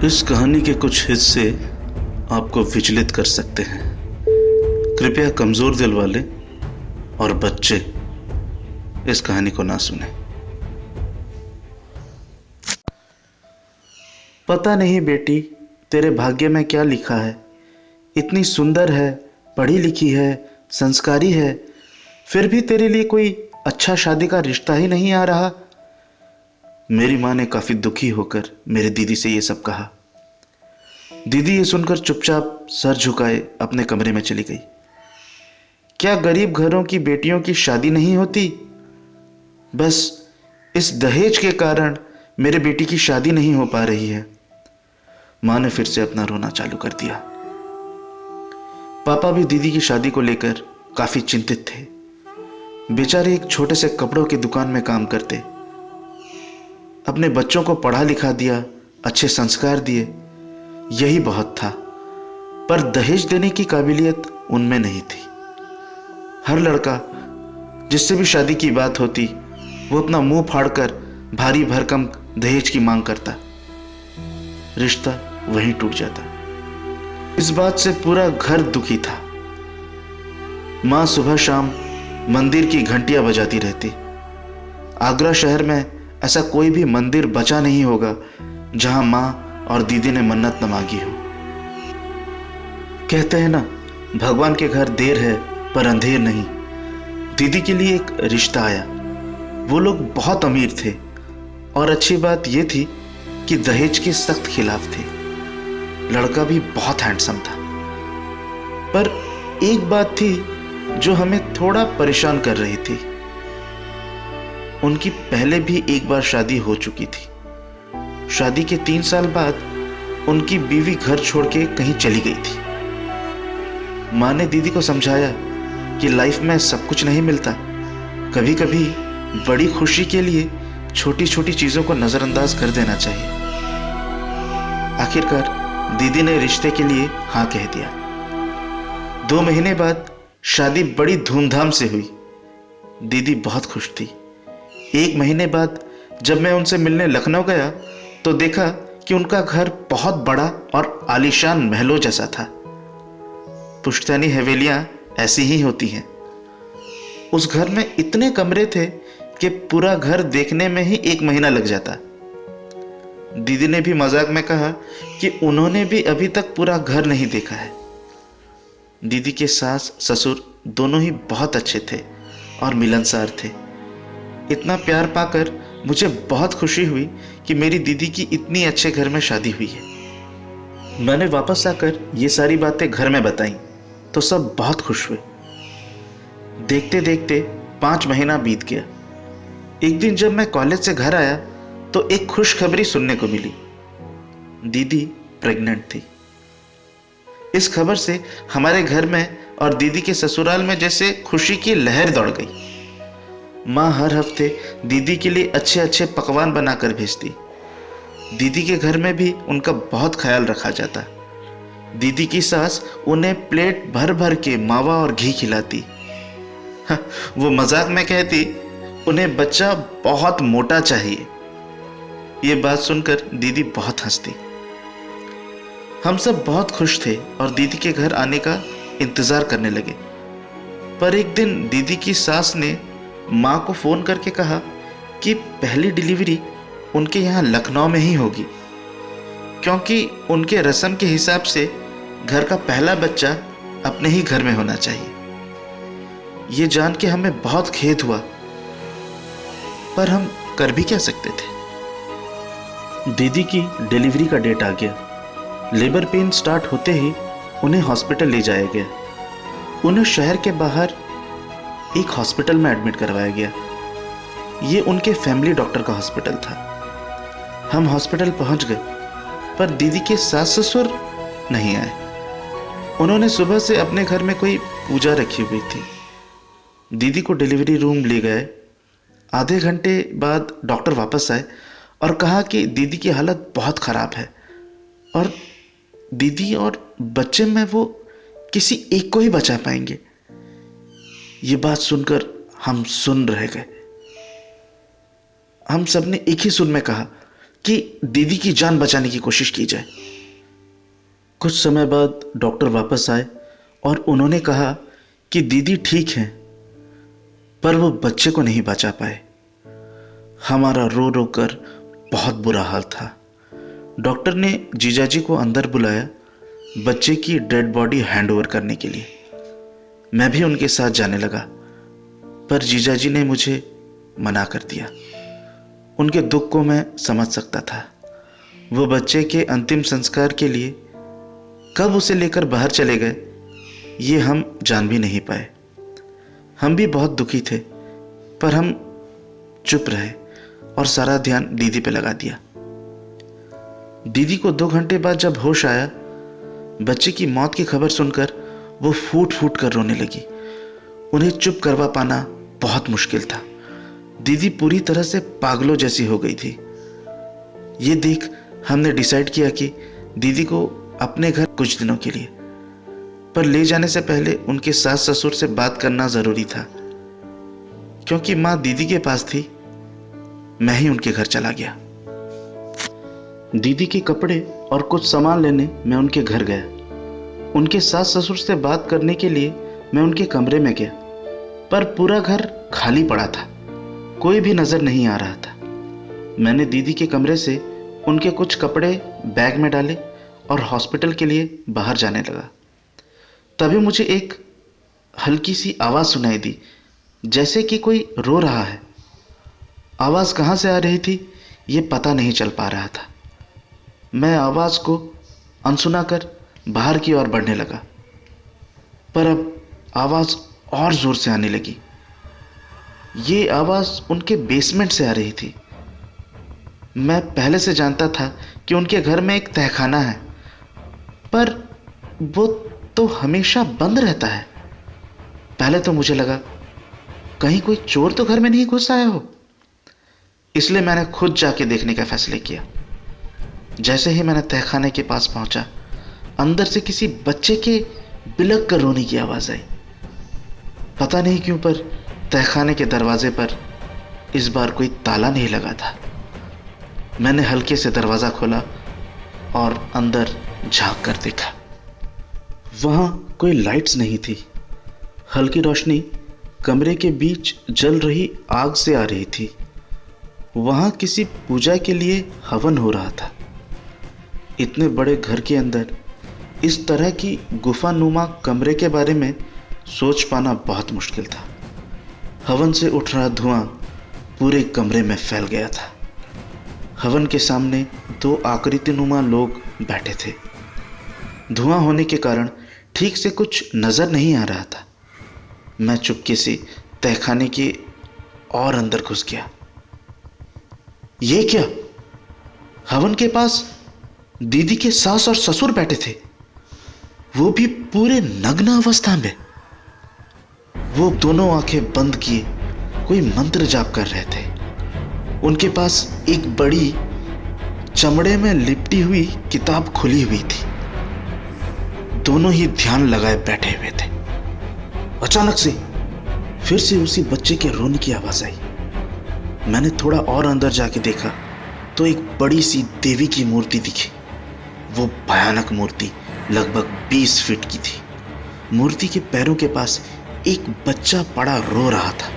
इस कहानी के कुछ हिस्से आपको विचलित कर सकते हैं। कृपया कमजोर दिल वाले और बच्चे इस कहानी को ना सुने। पता नहीं बेटी, तेरे भाग्य में क्या लिखा है। इतनी सुंदर है, पढ़ी लिखी है, संस्कारी है, फिर भी तेरे लिए कोई अच्छा शादी का रिश्ता ही नहीं आ रहा। मेरी माँ ने काफी दुखी होकर मेरी दीदी से ये सब कहा। दीदी ये सुनकर चुपचाप सर झुकाए अपने कमरे में चली गई। क्या गरीब घरों की बेटियों की शादी नहीं होती? बस इस दहेज के कारण मेरे बेटी की शादी नहीं हो पा रही है। माँ ने फिर से अपना रोना चालू कर दिया। पापा भी दीदी की शादी को लेकर काफी चिंतित थे। बेचारे एक छोटे से कपड़ों की दुकान में काम करते। अपने बच्चों को पढ़ा लिखा दिया, अच्छे संस्कार दिए, यही बहुत था। पर दहेज देने की काबिलियत उनमें नहीं थी। हर लड़का जिससे भी शादी की बात होती, वो अपना मुंह फाड़कर भारी भरकम दहेज की मांग करता। रिश्ता वहीं टूट जाता। इस बात से पूरा घर दुखी था। मां सुबह शाम मंदिर की घंटियां बजाती रहती। आगरा शहर में ऐसा कोई भी मंदिर बचा नहीं होगा जहां मां और दीदी ने मन्नत न मांगी हो। कहते हैं ना, भगवान के घर देर है पर अंधेर नहीं। दीदी के लिए एक रिश्ता आया। वो लोग बहुत अमीर थे और अच्छी बात यह थी कि दहेज के सख्त खिलाफ थे। लड़का भी बहुत हैंडसम था। पर एक बात थी जो हमें थोड़ा परेशान कर रही थी। उनकी पहले भी एक बार शादी हो चुकी थी। शादी के 3 साल बाद उनकी बीवी घर छोड़ के कहीं चली गई थी। माँ ने दीदी को समझाया कि लाइफ में सब कुछ नहीं मिलता। कभी कभी बड़ी खुशी के लिए छोटी छोटी चीजों को नजरअंदाज कर देना चाहिए। आखिरकार दीदी ने रिश्ते के लिए हाँ कह दिया। 2 महीने बाद शादी बड़ी धूमधाम से हुई। दीदी बहुत खुश थी। 1 महीने बाद जब मैं उनसे मिलने लखनऊ गया तो देखा कि उनका घर बहुत बड़ा और आलीशान महलों जैसा था। पुश्तैनी हवेलियां ऐसी ही होती हैं। उस घर में इतने कमरे थे कि पूरा घर देखने में ही 1 महीना लग जाता। दीदी ने भी मजाक में कहा कि उन्होंने भी अभी तक पूरा घर नहीं देखा है। दीदी के सास ससुर दोनों ही बहुत अच्छे थे और मिलनसार थे। इतना प्यार पाकर मुझे बहुत खुशी हुई कि मेरी दीदी की इतनी अच्छे घर में शादी हुई है। मैंने वापस आकर ये सारी बातें घर में बताई तो सब बहुत खुश हुए। देखते देखते 5 महीना बीत गया। एक दिन जब मैं कॉलेज से घर आया तो एक खुशखबरी सुनने को मिली। दीदी प्रेग्नेंट थी। इस खबर से हमारे घर में और दीदी के ससुराल में जैसे खुशी की लहर दौड़ गई। माँ हर हफ्ते दीदी के लिए अच्छे अच्छे पकवान बनाकर भेजती। दीदी के घर में भी उनका बहुत ख्याल रखा जाता। दीदी की सास उन्हें प्लेट भर भर के मावा और घी खिलाती। वो मजाक में कहती, उन्हें बच्चा बहुत मोटा चाहिए। ये बात सुनकर दीदी बहुत हंसती। हम सब बहुत खुश थे और दीदी के घर आने का इंतजार करने लगे। पर एक दिन दीदी की सास ने माँ को फोन करके कहा कि पहली डिलीवरी उनके यहाँ लखनऊ में ही होगी, क्योंकि उनके रस्म के हिसाब से घर का पहला बच्चा अपने ही घर में होना चाहिए। ये जान के हमें बहुत खेद हुआ, पर हम कर भी क्या सकते थे। दीदी की डिलीवरी का डेट आ गया। लेबर पेन स्टार्ट होते ही उन्हें हॉस्पिटल ले जाया गया। उन्हें शहर के बाहर एक हॉस्पिटल में एडमिट करवाया गया। ये उनके फैमिली डॉक्टर का हॉस्पिटल था। हम हॉस्पिटल पहुंच गए, पर दीदी के सास ससुर नहीं आए। उन्होंने सुबह से अपने घर में कोई पूजा रखी हुई थी। दीदी को डिलीवरी रूम ले गए। आधे घंटे बाद डॉक्टर वापस आए और कहा कि दीदी की हालत बहुत ख़राब है और दीदी और बच्चे में वो किसी एक को ही बचा पाएंगे। ये बात सुनकर हम सुन रह गए। हम सब ने एक ही सुर में कहा, कि दीदी की जान बचाने की कोशिश की जाए। कुछ समय बाद डॉक्टर वापस आए और उन्होंने कहा कि दीदी ठीक हैं, पर वो बच्चे को नहीं बचा पाए। हमारा रो रो कर बहुत बुरा हाल था। डॉक्टर ने जीजाजी को अंदर बुलाया बच्चे की डेड बॉडी हैंडओवर करने के लिए। मैं भी उनके साथ जाने लगा, पर जीजाजी ने मुझे मना कर दिया। उनके दुख को मैं समझ सकता था। वो बच्चे के अंतिम संस्कार के लिए कब उसे लेकर बाहर चले गए ये हम जान भी नहीं पाए। हम भी बहुत दुखी थे, पर हम चुप रहे और सारा ध्यान दीदी पे लगा दिया। दीदी को 2 घंटे बाद जब होश आया, बच्चे की मौत की खबर सुनकर वो फूट फूट कर रोने लगी। उन्हें चुप करवा पाना बहुत मुश्किल था। दीदी पूरी तरह से पागलों जैसी हो गई थी। ये देख हमने डिसाइड किया कि दीदी को अपने घर कुछ दिनों के लिए, पर ले जाने से पहले उनके सास ससुर से बात करना जरूरी था। क्योंकि माँ दीदी के पास थी, मैं ही उनके घर चला गया। दीदी के कपड़े और कुछ सामान लेने मैं उनके घर गया। उनके सास ससुर से बात करने के लिए मैं उनके कमरे में गया, पर पूरा घर खाली पड़ा था। कोई भी नजर नहीं आ रहा था। मैंने दीदी के कमरे से उनके कुछ कपड़े बैग में डाले और हॉस्पिटल के लिए बाहर जाने लगा। तभी मुझे एक हल्की सी आवाज़ सुनाई दी, जैसे कि कोई रो रहा है। आवाज़ कहाँ से आ रही थी ये पता नहीं चल पा रहा था। मैं आवाज़ को अनसुना कर बाहर की ओर बढ़ने लगा, पर अब आवाज़ और ज़ोर से आने लगी। ये आवाज़ उनके बेसमेंट से आ रही थी। मैं पहले से जानता था कि उनके घर में एक तहखाना है, पर वो तो हमेशा बंद रहता है। पहले तो मुझे लगा कहीं कोई चोर तो घर में नहीं घुस आया हो, इसलिए मैंने खुद जाके देखने का फैसला किया। जैसे ही मैंने तहखाने के पास पहुंचा, अंदर से किसी बच्चे के बिलख कर रोने की आवाज़ आई। पता नहीं क्यों, पर तहखाने के दरवाजे पर इस बार कोई ताला नहीं लगा था। मैंने हल्के से दरवाज़ा खोला और अंदर झांक कर देखा। वहाँ कोई लाइट्स नहीं थी। हल्की रोशनी कमरे के बीच जल रही आग से आ रही थी। वहाँ किसी पूजा के लिए हवन हो रहा था। इतने बड़े घर के अंदर इस तरह की गुफानुमा कमरे के बारे में सोच पाना बहुत मुश्किल था। हवन से उठ रहा धुआं पूरे कमरे में फैल गया था। हवन के सामने 2 आकृतिनुमा लोग बैठे थे। धुआं होने के कारण ठीक से कुछ नजर नहीं आ रहा था। मैं चुपके से तहखाने के और अंदर घुस गया। ये क्या? हवन के पास दीदी के सास और ससुर बैठे थे, वो भी पूरे नग्न अवस्था में। वो दोनों आंखें बंद किए कोई मंत्र जाप कर रहे थे। उनके पास एक बड़ी चमड़े में लिपटी हुई किताब खुली हुई थी। दोनों ही ध्यान लगाए बैठे हुए थे। अचानक से फिर से उसी बच्चे के रोने की आवाज आई। मैंने थोड़ा और अंदर जाके देखा तो एक बड़ी सी देवी की मूर्ति दिखी। वो भयानक मूर्ति लगभग 20 फीट की थी। मूर्ति के पैरों के पास एक बच्चा पड़ा रो रहा था।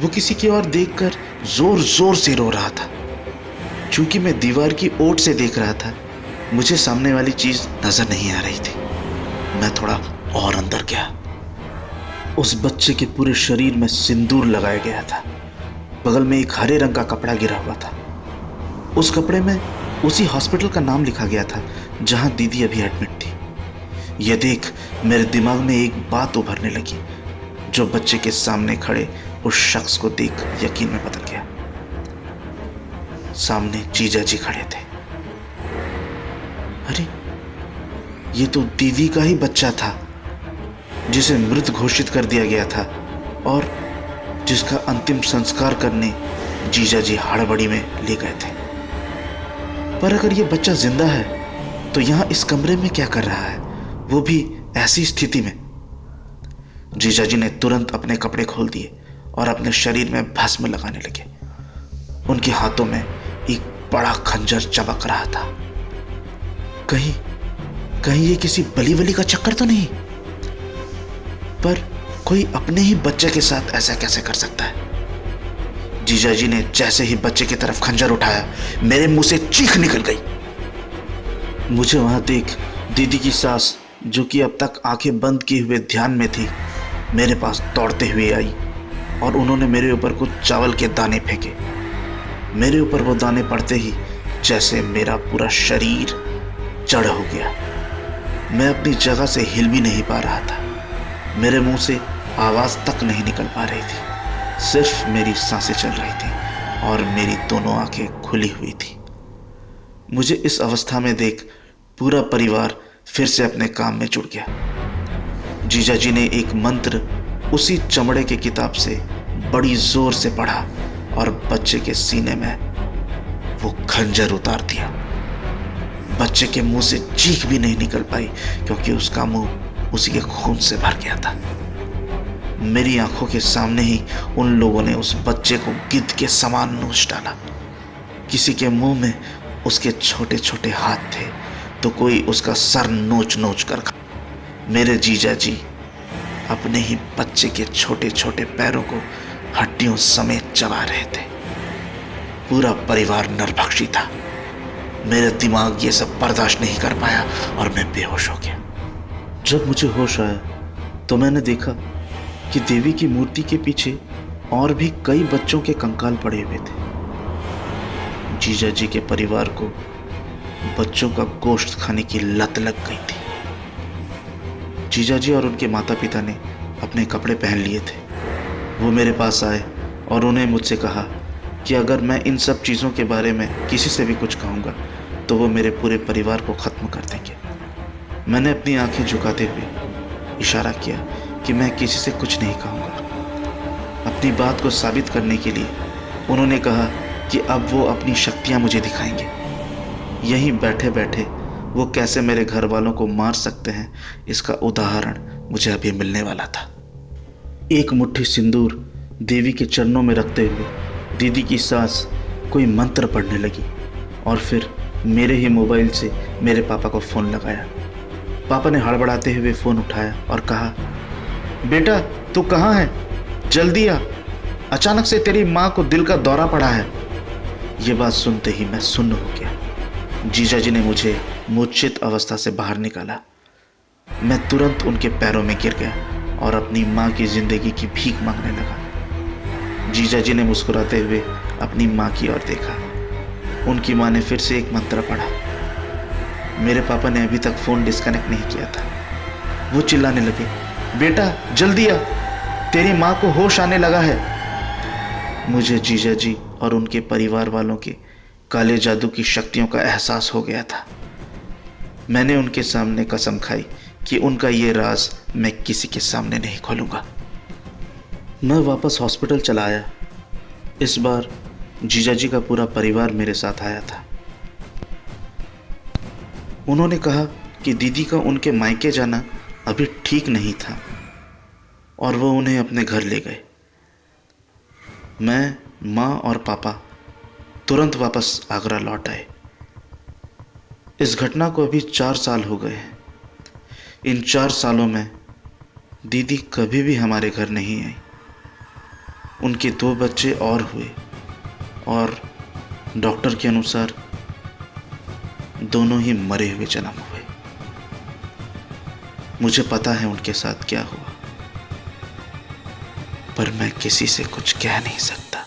वो किसी की ओर देखकर जोर जोर से रो रहा था। चूंकि मैं दीवार की ओट से देख रहा था, मुझे सामने वाली चीज नजर नहीं आ रही थी। मैं थोड़ा और अंदर गया। उस बच्चे के पूरे शरीर में सिंदूर लगाया गया था। बगल में एक हरे रंग का कपड़ा गिरा हुआ था। उस कपड़े में उसी हॉस्पिटल का नाम लिखा गया था जहां दीदी अभी एडमिट थी। यह देख मेरे दिमाग में एक बात उभरने लगी, जो बच्चे के सामने खड़े उस शख्स को देख यकीन में बदल गया। सामने जीजा जी खड़े थे। अरे, ये तो दीदी का ही बच्चा था जिसे मृत घोषित कर दिया गया था और जिसका अंतिम संस्कार करने जीजा जी हड़बड़ी में ले गए थे। पर अगर ये बच्चा जिंदा है तो यहाँ इस कमरे में क्या कर रहा है, वो भी ऐसी स्थिति में? जीजा जी ने तुरंत अपने कपड़े खोल दिए और अपने शरीर में भस्म लगाने लगे। उनके हाथों में एक बड़ा खंजर चमक रहा था। कहीं कहीं ये किसी बली वली का चक्कर तो नहीं? पर कोई अपने ही बच्चे के साथ ऐसा कैसे कर सकता है? जीजाजी ने जैसे ही बच्चे की तरफ खंजर उठाया, मेरे मुंह से चीख निकल गई। मुझे वहां देख दीदी की सास, जो कि अब तक आंखें बंद किए हुए ध्यान में थी, मेरे पास दौड़ते हुए आई और उन्होंने मेरे ऊपर कुछ चावल के दाने फेंके। मेरे ऊपर वो दाने पड़ते ही जैसे मेरा पूरा शरीर जड़ हो गया। मैं अपनी जगह से हिल भी नहीं पा रहा था। मेरे मुंह से आवाज तक नहीं निकल पा रही थी। सिर्फ मेरी सांसें चल रही थी और मेरी दोनों आंखें खुली हुई थी। मुझे इस अवस्था में देख पूरा परिवार फिर से अपने काम में जुड़ गया। जीजाजी ने एक मंत्र उसी चमड़े के किताब से बड़ी जोर से पढ़ा और बच्चे के सीने में वो खंजर उतार दिया। बच्चे के मुंह से चीख भी नहीं निकल पाई, क्योंकि उसका मुंह उसी के खून से भर गया था। मेरी आंखों के सामने ही उन लोगों ने उस बच्चे को गिद्ध के समान नोच डाला। किसी के मुंह में उसके छोटे छोटे हाथ थे, तो कोई उसका सर नोच नोच कर खा। मेरे जीजाजी अपने ही बच्चे के छोटे छोटे पैरों को हड्डियों समेत चबा रहे थे। पूरा परिवार नरभक्षी था। मेरा दिमाग ये सब बर्दाश्त नहीं कर पाया और मैं बेहोश हो गया। जब मुझे होश आया तो मैंने देखा कि देवी की मूर्ति के पीछे और भी कई बच्चों के कंकाल पड़े हुए थे। जीजाजी के परिवार को बच्चों का गोश्त खाने की लत लग गई थी। जीजाजी और उनके माता पिता ने अपने कपड़े पहन लिए थे। वो मेरे पास आए और उन्हें मुझसे कहा कि अगर मैं इन सब चीज़ों के बारे में किसी से भी कुछ कहूँगा तो वो मेरे पूरे परिवार को ख़त्म कर देंगे। मैंने अपनी आंखें झुकाते हुए इशारा किया कि मैं किसी से कुछ नहीं कहूँगा। अपनी बात को साबित करने के लिए उन्होंने कहा कि अब वो अपनी शक्तियाँ मुझे दिखाएंगे। यहीं बैठे बैठे वो कैसे मेरे घर वालों को मार सकते हैं, इसका उदाहरण मुझे अभी मिलने वाला था। एक मुट्ठी सिंदूर देवी के चरणों में रखते हुए दीदी की सास कोई मंत्र पढ़ने लगी और फिर मेरे ही मोबाइल से मेरे पापा को फ़ोन लगाया। पापा ने हड़बड़ाते हुए फ़ोन उठाया और कहा, बेटा तू कहाँ है? जल्दी आ, अचानक से तेरी माँ को दिल का दौरा पड़ा है। ये बात सुनते ही मैं सुन्न हो गया। जीजाजी ने मुझे मूर्छित अवस्था से बाहर निकाला। मैं तुरंत उनके पैरों में गिर गया और अपनी माँ की जिंदगी की भीख मांगने लगा। जीजाजी ने मुस्कुराते हुए अपनी माँ की ओर देखा। उनकी माँ ने फिर से एक मंत्र पढ़ा। मेरे पापा ने अभी तक फ़ोन डिस्कनेक्ट नहीं किया था। वो चिल्लाने लगे, बेटा जल्दी आ, तेरी माँ को होश आने लगा है। मुझे जीजाजी और उनके परिवार वालों के काले जादू की शक्तियों का एहसास हो गया था। मैंने उनके सामने कसम खाई कि उनका ये राज मैं किसी के सामने नहीं खोलूंगा। मैं वापस हॉस्पिटल चला आया। इस बार जीजाजी का पूरा परिवार मेरे साथ आया था। उन्होंने कहा कि दीदी का उनके मायके जाना अभी ठीक नहीं था और वो उन्हें अपने घर ले गए। मैं, माँ और पापा तुरंत वापस आगरा लौट आए। इस घटना को अभी 4 साल हो गए हैं। इन 4 सालों में दीदी कभी भी हमारे घर नहीं आई। उनके 2 बच्चे और हुए और डॉक्टर के अनुसार दोनों ही मरे हुए जन्म हुए। मुझे पता है उनके साथ क्या हुआ, पर मैं किसी से कुछ कह नहीं सकता।